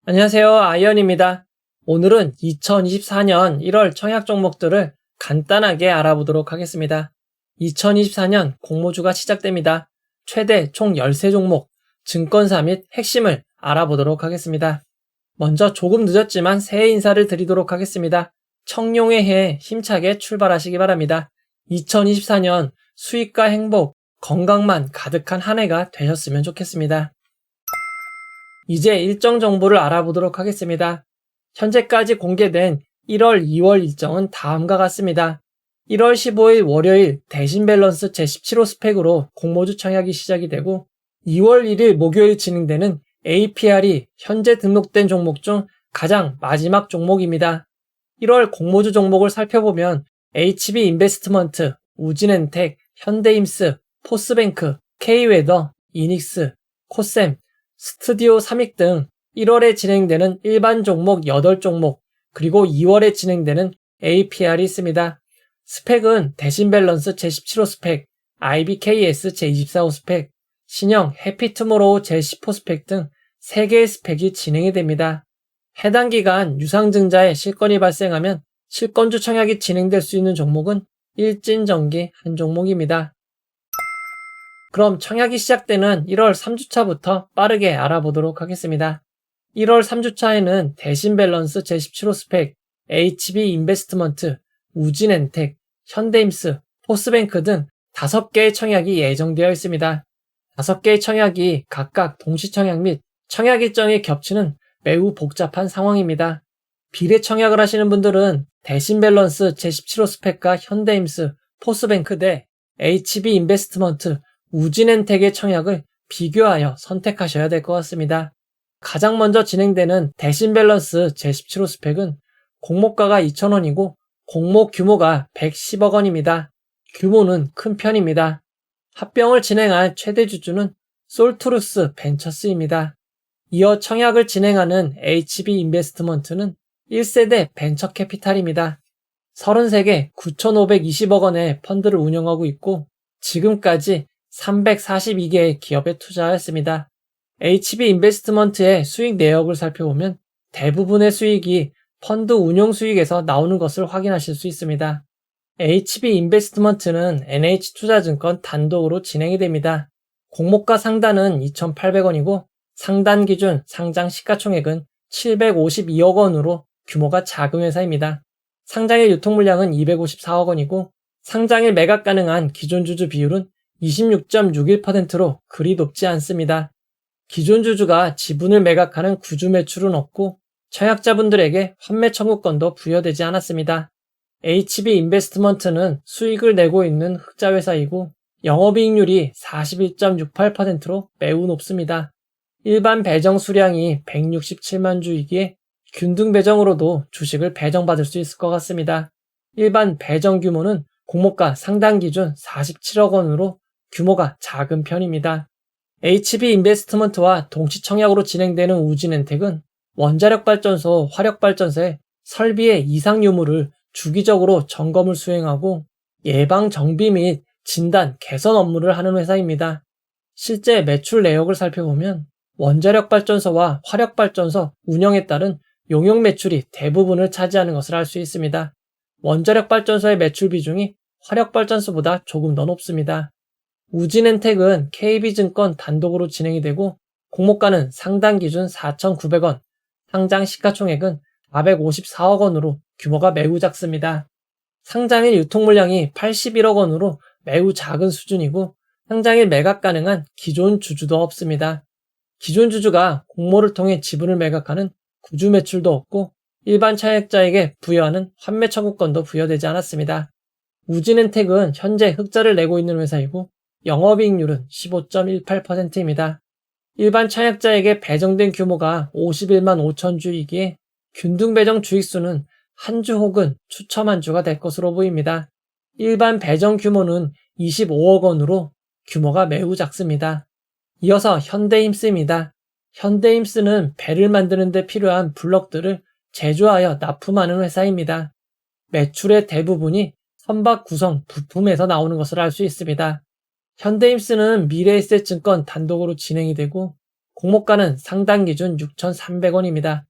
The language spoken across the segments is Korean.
안녕하세요. 아이언입니다. 오늘은 2024년 1월 청약 종목들을 간단하게 알아보도록 하겠습니다. 2024년 공모주가 시작됩니다. 최대 총 13종목, 증권사 및 핵심을 알아보도록 하겠습니다. 먼저 조금 늦었지만 새해 인사를 드리도록 하겠습니다. 청룡의 해에 힘차게 출발하시기 바랍니다. 2024년 수익과 행복, 건강만 가득한 한 해가 되셨으면 좋겠습니다. 이제 일정 정보를 알아보도록 하겠습니다. 현재까지 공개된 1월, 2월 일정은 다음과 같습니다. 1월 15일 월요일 대신 밸런스 제17호 스펙으로 공모주 청약이 시작이 되고 2월 1일 목요일 진행되는 APR이 현재 등록된 종목 중 가장 마지막 종목입니다. 1월 공모주 종목을 살펴보면 HB인베스트먼트, 우진엔텍, 현대임스, 포스뱅크, K웨더, 이닉스, 코셈, 스튜디오 3익 등 1월에 진행되는 일반 종목 8종목, 그리고 2월에 진행되는 APR이 있습니다. 스펙은 대신 밸런스 제17호 스펙, IBKS 제24호 스펙, 신형 해피투모로우 제10호 스펙 등 3개의 스펙이 진행이 됩니다. 해당 기간 유상증자에 실권이 발생하면 실권주 청약이 진행될 수 있는 종목은 일진전기 한 종목입니다. 그럼 청약이 시작되는 1월 3주차부터 빠르게 알아보도록 하겠습니다. 1월 3주차에는 대신 밸런스 제17호 스펙, HB인베스트먼트, 우진엔텍, 현대임스, 포스뱅크 등 5개의 청약이 예정되어 있습니다. 5개의 청약이 각각 동시 청약 및 청약 일정이 겹치는 매우 복잡한 상황입니다. 비례 청약을 하시는 분들은 대신 밸런스 제17호 스펙과 현대임스, 포스뱅크 대 HB인베스트먼트, 우진엔텍의 청약을 비교하여 선택하셔야 될 것 같습니다. 가장 먼저 진행되는 대신 밸런스 제17호 스펙은 공모가가 2,000원이고 공모 규모가 110억 원입니다. 규모는 큰 편입니다. 합병을 진행할 최대 주주는 솔트루스 벤처스입니다. 이어 청약을 진행하는 HB인베스트먼트는 1세대 벤처 캐피탈입니다. 33개 9,520억 원의 펀드를 운영하고 있고 지금까지 342개의 기업에 투자하였습니다. HB인베스트먼트의 수익 내역을 살펴보면 대부분의 수익이 펀드 운용 수익에서 나오는 것을 확인하실 수 있습니다. HB인베스트먼트는 NH투자증권 단독으로 진행이 됩니다. 공모가 상단은 2,800원이고 상단 기준 상장 시가총액은 752억 원으로 규모가 작은 회사입니다. 상장일 유통 물량은 254억 원이고 상장일 매각 가능한 기존 주주 비율은 26.61%로 그리 높지 않습니다. 기존 주주가 지분을 매각하는 구주 매출은 없고 청약자분들에게 환매 청구권도 부여되지 않았습니다. HB인베스트먼트는 수익을 내고 있는 흑자 회사이고 영업이익률이 41.68%로 매우 높습니다. 일반 배정 수량이 167만 주이기에 균등 배정으로도 주식을 배정받을 수 있을 것 같습니다. 일반 배정 규모는 공모가 상단 기준 47억 원으로 규모가 작은 편입니다. HB인베스트먼트와 동시 청약으로 진행되는 우진엔텍은 원자력발전소, 화력발전소의 설비의 이상 유무를 주기적으로 점검을 수행하고 예방 정비 및 진단, 개선 업무를 하는 회사입니다. 실제 매출 내역을 살펴보면 원자력발전소와 화력발전소 운영에 따른 용역 매출이 대부분을 차지하는 것을 알 수 있습니다. 원자력발전소의 매출 비중이 화력발전소보다 조금 더 높습니다. 우진엔텍은 KB증권 단독으로 진행이 되고 공모가는 상단 기준 4,900원, 상장 시가총액은 454억 원으로 규모가 매우 작습니다. 상장일 유통 물량이 81억 원으로 매우 작은 수준이고 상장일 매각 가능한 기존 주주도 없습니다. 기존 주주가 공모를 통해 지분을 매각하는 구주 매출도 없고 일반 청약자에게 부여하는 환매 청구권도 부여되지 않았습니다. 우진엔텍은 현재 흑자를 내고 있는 회사이고 영업이익률은 15.18%입니다. 일반 청약자에게 배정된 규모가 51만 5천 주이기에 균등 배정 주익수는 한 주 혹은 추첨한 주가 될 것으로 보입니다. 일반 배정 규모는 25억 원으로 규모가 매우 작습니다. 이어서 현대임스입니다. 현대임스는 배를 만드는 데 필요한 블럭들을 제조하여 납품하는 회사입니다. 매출의 대부분이 선박 구성 부품에서 나오는 것을 알 수 있습니다. 현대임스는 미래에셋증권 단독으로 진행이 되고 공모가는 상당 기준 6,300원입니다.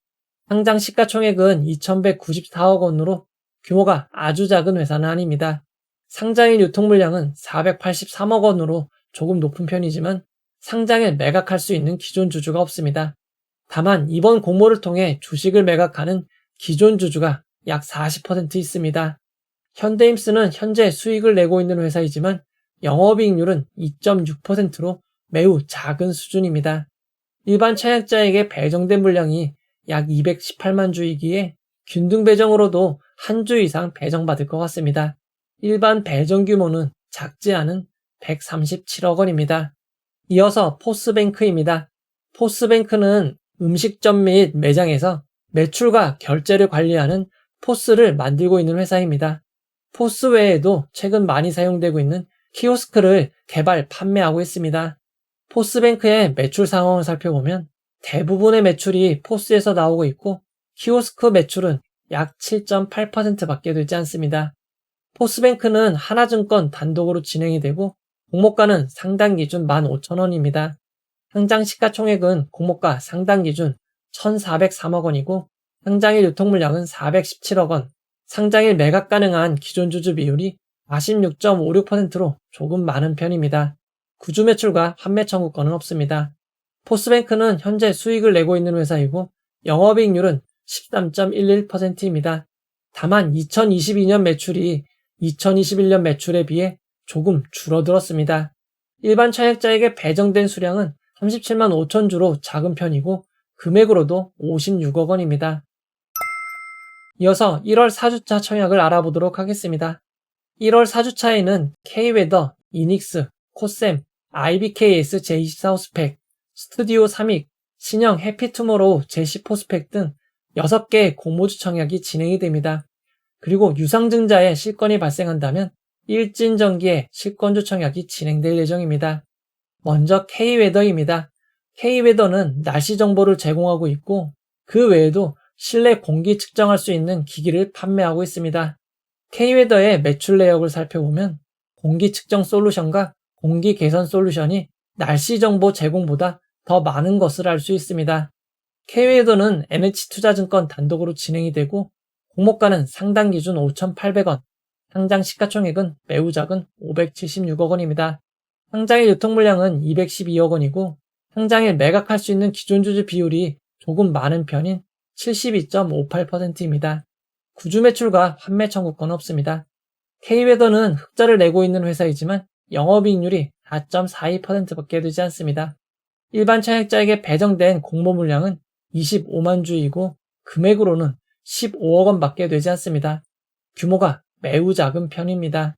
상장 시가총액은 2,194억 원으로 규모가 아주 작은 회사는 아닙니다. 상장일 유통물량은 483억 원으로 조금 높은 편이지만 상장을 매각할 수 있는 기존 주주가 없습니다. 다만 이번 공모를 통해 주식을 매각하는 기존 주주가 약 40% 있습니다. 현대임스는 현재 수익을 내고 있는 회사이지만 영업이익률은 2.6%로 매우 작은 수준입니다. 일반 청약자에게 배정된 물량이 약 218만 주이기에 균등 배정으로도 한 주 이상 배정받을 것 같습니다. 일반 배정 규모는 작지 않은 137억 원입니다. 이어서 포스뱅크입니다. 포스뱅크는 음식점 및 매장에서 매출과 결제를 관리하는 포스를 만들고 있는 회사입니다. 포스 외에도 최근 많이 사용되고 있는 키오스크를 개발, 판매하고 있습니다. 포스뱅크의 매출 상황을 살펴보면 대부분의 매출이 포스에서 나오고 있고 키오스크 매출은 약 7.8%밖에 되지 않습니다. 포스뱅크는 하나증권 단독으로 진행이 되고 공모가는 상당 기준 15,000원입니다. 상장 시가총액은 공모가 상당 기준 1,403억 원이고 상장일 유통물량은 417억 원, 상장일 매각 가능한 기존 주주 비율이 46.56%로 조금 많은 편입니다. 구주 매출과 판매 청구권은 없습니다. 포스뱅크는 현재 수익을 내고 있는 회사이고 영업이익률은 13.11%입니다. 다만 2022년 매출이 2021년 매출에 비해 조금 줄어들었습니다. 일반 청약자에게 배정된 수량은 37만 5천 주로 작은 편이고 금액으로도 56억 원입니다. 이어서 1월 4주차 청약을 알아보도록 하겠습니다. 1월 4주차에는 K웨더, 이닉스, 코셈, IBKS 제24호 스펙, 스튜디오 3익, 신형 해피투모로우 제10호 스펙 등 6개의 공모주 청약이 진행이 됩니다. 그리고 유상증자에 실권이 발생한다면 일진전기에 실권주 청약이 진행될 예정입니다. 먼저 K웨더입니다. K웨더는 날씨 정보를 제공하고 있고 그 외에도 실내 공기 측정할 수 있는 기기를 판매하고 있습니다. K웨더의 매출 내역을 살펴보면 공기 측정 솔루션과 공기 개선 솔루션이 날씨 정보 제공보다 더 많은 것을 알 수 있습니다. K웨더는 NH투자증권 단독으로 진행이 되고 공모가는 상당 기준 5,800원, 상장 시가총액은 매우 작은 576억 원입니다. 상장일 유통물량은 212억 원이고 상장일 매각할 수 있는 기존 주주 비율이 조금 많은 편인 72.58%입니다. 구주 매출과 판매 청구권은 없습니다. K웨더는 흑자를 내고 있는 회사이지만 영업이익률이 4.42%밖에 되지 않습니다. 일반 청약자에게 배정된 공모 물량은 25만 주이고 금액으로는 15억 원밖에 되지 않습니다. 규모가 매우 작은 편입니다.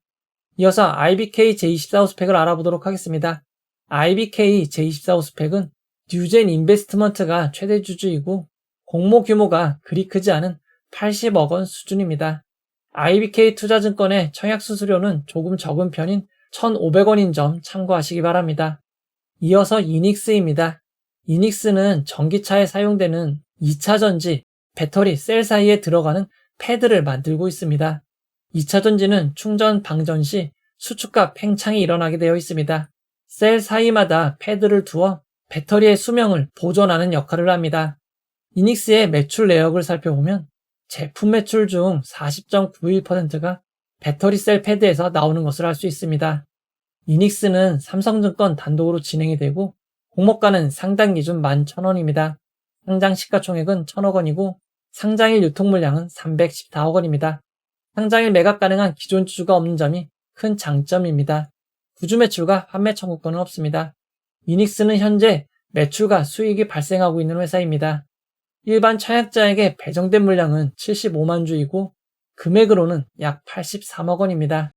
이어서 IBK 제24호 스펙을 알아보도록 하겠습니다. IBK 제24호 스펙은 뉴젠 인베스트먼트가 최대 주주이고 공모 규모가 그리 크지 않은 80억 원 수준입니다. IBK 투자증권의 청약 수수료는 조금 적은 편인 1,500원인 점 참고하시기 바랍니다. 이어서 이닉스입니다. 이닉스는 전기차에 사용되는 2차 전지, 배터리 셀 사이에 들어가는 패드를 만들고 있습니다. 2차 전지는 충전 방전 시 수축과 팽창이 일어나게 되어 있습니다. 셀 사이마다 패드를 두어 배터리의 수명을 보존하는 역할을 합니다. 이닉스의 매출 내역을 살펴보면 제품 매출 중 40.91%가 배터리 셀 패드에서 나오는 것을 알 수 있습니다. 이닉스는 삼성증권 단독으로 진행이 되고 공모가는 상장 기준 11,000원입니다. 상장 시가총액은 1,000억 원이고 상장일 유통물량은 314억 원입니다. 상장일 매각 가능한 기존 주주가 없는 점이 큰 장점입니다. 구주 매출과 판매 청구권은 없습니다. 이닉스는 현재 매출과 수익이 발생하고 있는 회사입니다. 일반 청약자에게 배정된 물량은 75만 주이고 금액으로는 약 83억 원입니다.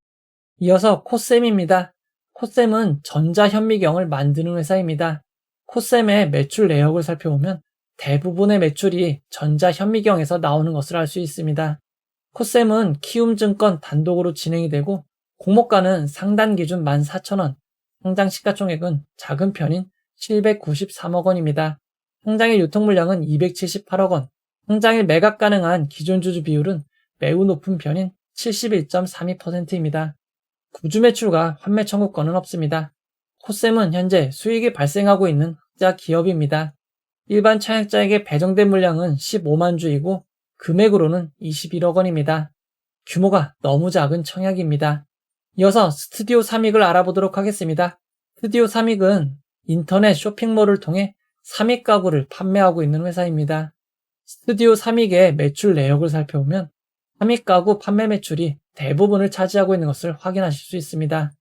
이어서 코셈입니다. 코셈은 전자현미경을 만드는 회사입니다. 코셈의 매출 내역을 살펴보면 대부분의 매출이 전자현미경에서 나오는 것을 알 수 있습니다. 코셈은 키움증권 단독으로 진행이 되고 공모가는 상단 기준 14,000원, 상장 시가총액은 작은 편인 793억 원입니다. 상장일 유통물량은 278억 원, 상장일 매각 가능한 기존 주주 비율은 매우 높은 편인 71.32%입니다. 구주 매출과 판매 청구권은 없습니다. 코셈은 현재 수익이 발생하고 있는 흑자 기업입니다. 일반 청약자에게 배정된 물량은 15만 주이고 금액으로는 21억 원입니다. 규모가 너무 작은 청약입니다. 이어서 스튜디오 삼익을 알아보도록 하겠습니다. 스튜디오 삼익은 인터넷 쇼핑몰을 통해 삼익 가구를 판매하고 있는 회사입니다. 스튜디오 삼익의 매출 내역을 살펴보면 삼익 가구 판매 매출이 대부분을 차지하고 있는 것을 확인하실 수 있습니다.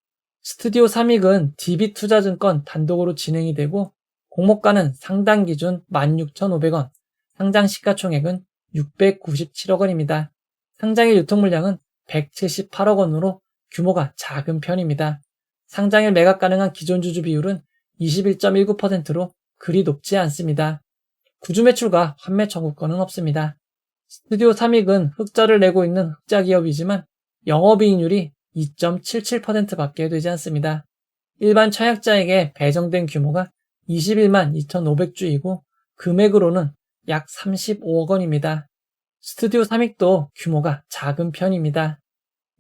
스튜디오 삼익은 DB투자증권 단독으로 진행이 되고 공모가는 상당 기준 16,500원, 상장 시가총액은 697억 원입니다. 상장일 유통 물량은 178억 원으로 규모가 작은 편입니다. 상장일 매각 가능한 기존 주주 비율은 21.19%로 그리 높지 않습니다. 구주 매출과 환매 청구권은 없습니다. 스튜디오 삼익은 흑자를 내고 있는 흑자 기업이지만 영업이익률이 2.77%밖에 되지 않습니다. 일반 청약자에게 배정된 규모가 21만 2,500주이고 금액으로는 약 35억 원입니다. 스튜디오 삼익도 규모가 작은 편입니다.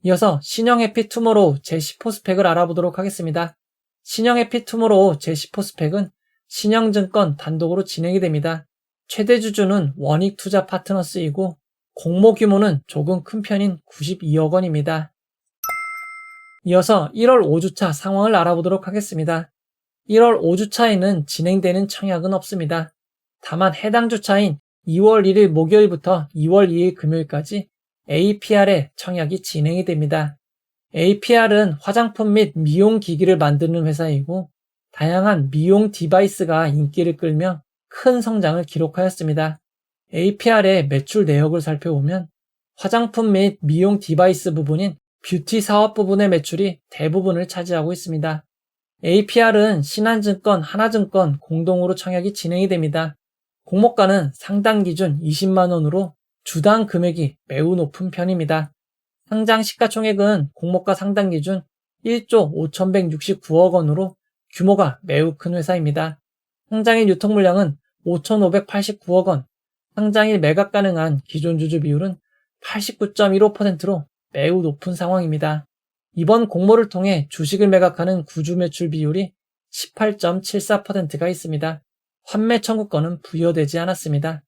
이어서 신형 해피투모로우 제10호 스펙을 알아보도록 하겠습니다. 신형 해피투모로우 제10호 스펙은 신영증권 단독으로 진행이 됩니다. 최대 주주는 원익투자 파트너스이고 공모 규모는 조금 큰 편인 92억 원입니다. 이어서 1월 5주차 상황을 알아보도록 하겠습니다. 1월 5주차에는 진행되는 청약은 없습니다. 다만 해당 주차인 2월 1일 목요일부터 2월 2일 금요일까지 APR의 청약이 진행이 됩니다. APR은 화장품 및 미용 기기를 만드는 회사이고 다양한 미용 디바이스가 인기를 끌며 큰 성장을 기록하였습니다. APR의 매출 내역을 살펴보면 화장품 및 미용 디바이스 부분인 뷰티 사업 부분의 매출이 대부분을 차지하고 있습니다. APR은 신한증권, 하나증권 공동으로 청약이 진행이 됩니다. 공모가는 상당 기준 20만 원으로 주당 금액이 매우 높은 편입니다. 상장 시가총액은 공모가 상당 기준 1조 5,169억 원으로 규모가 매우 큰 회사입니다. 상장일 유통 물량은 5,589억 원, 상장일 매각 가능한 기존 주주 비율은 89.15%로 매우 높은 상황입니다. 이번 공모를 통해 주식을 매각하는 구주 매출 비율이 18.74%가 있습니다. 환매 청구권은 부여되지 않았습니다.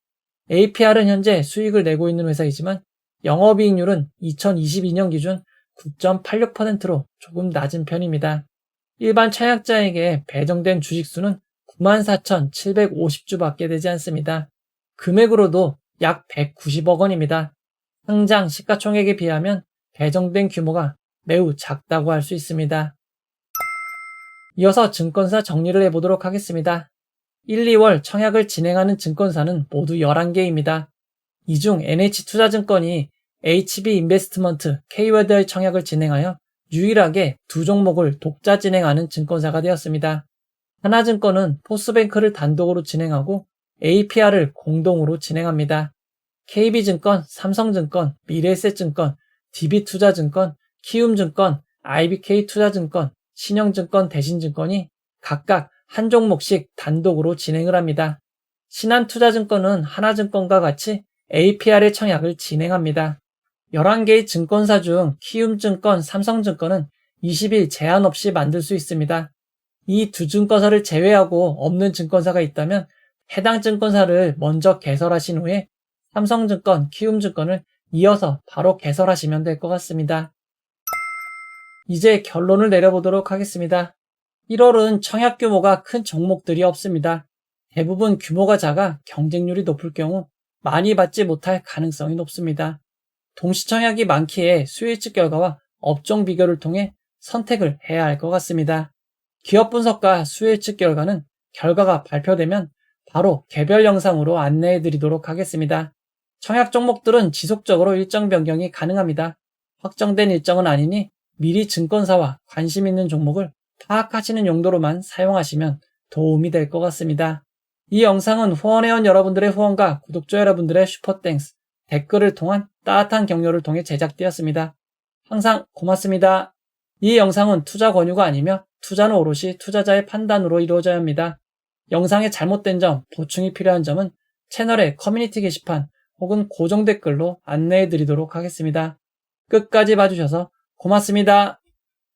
APR은 현재 수익을 내고 있는 회사이지만 영업이익률은 2022년 기준 9.86%로 조금 낮은 편입니다. 일반 청약자에게 배정된 주식수는 94,750주밖에 되지 않습니다. 금액으로도 약 190억 원입니다. 상장 시가총액에 비하면 배정된 규모가 매우 작다고 할 수 있습니다. 이어서 증권사 정리를 해보도록 하겠습니다. 1, 2월 청약을 진행하는 증권사는 모두 11개입니다. 이 중 NH투자증권이 HB인베스트먼트 K웨더의 청약을 진행하여 유일하게 두 종목을 독자 진행하는 증권사가 되었습니다. 하나증권은 포스뱅크를 단독으로 진행하고 APR을 공동으로 진행합니다. KB증권, 삼성증권, 미래에셋증권, DB투자증권, 키움증권, IBK투자증권, 신영증권, 대신증권이 각각 한 종목씩 단독으로 진행을 합니다. 신한투자증권은 하나증권과 같이 APR의 청약을 진행합니다. 11개의 증권사 중 키움증권, 삼성증권은 20일 제한 없이 만들 수 있습니다. 이 두 증권사를 제외하고 없는 증권사가 있다면 해당 증권사를 먼저 개설하신 후에 삼성증권, 키움증권을 이어서 바로 개설하시면 될 것 같습니다. 이제 결론을 내려보도록 하겠습니다. 1월은 청약 규모가 큰 종목들이 없습니다. 대부분 규모가 작아 경쟁률이 높을 경우 많이 받지 못할 가능성이 높습니다. 동시청약이 많기에 수요예측 결과와 업종 비교를 통해 선택을 해야 할 것 같습니다. 기업 분석과 수요예측 결과는 결과가 발표되면 바로 개별 영상으로 안내해 드리도록 하겠습니다. 청약 종목들은 지속적으로 일정 변경이 가능합니다. 확정된 일정은 아니니 미리 증권사와 관심 있는 종목을 파악하시는 용도로만 사용하시면 도움이 될 것 같습니다. 이 영상은 후원회원 여러분들의 후원과 구독자 여러분들의 슈퍼땡스, 댓글을 통한 따뜻한 격려를 통해 제작되었습니다. 항상 고맙습니다. 이 영상은 투자 권유가 아니며 투자는 오롯이 투자자의 판단으로 이루어져야 합니다. 영상의 잘못된 점, 보충이 필요한 점은 채널의 커뮤니티 게시판 혹은 고정 댓글로 안내해 드리도록 하겠습니다. 끝까지 봐주셔서 고맙습니다.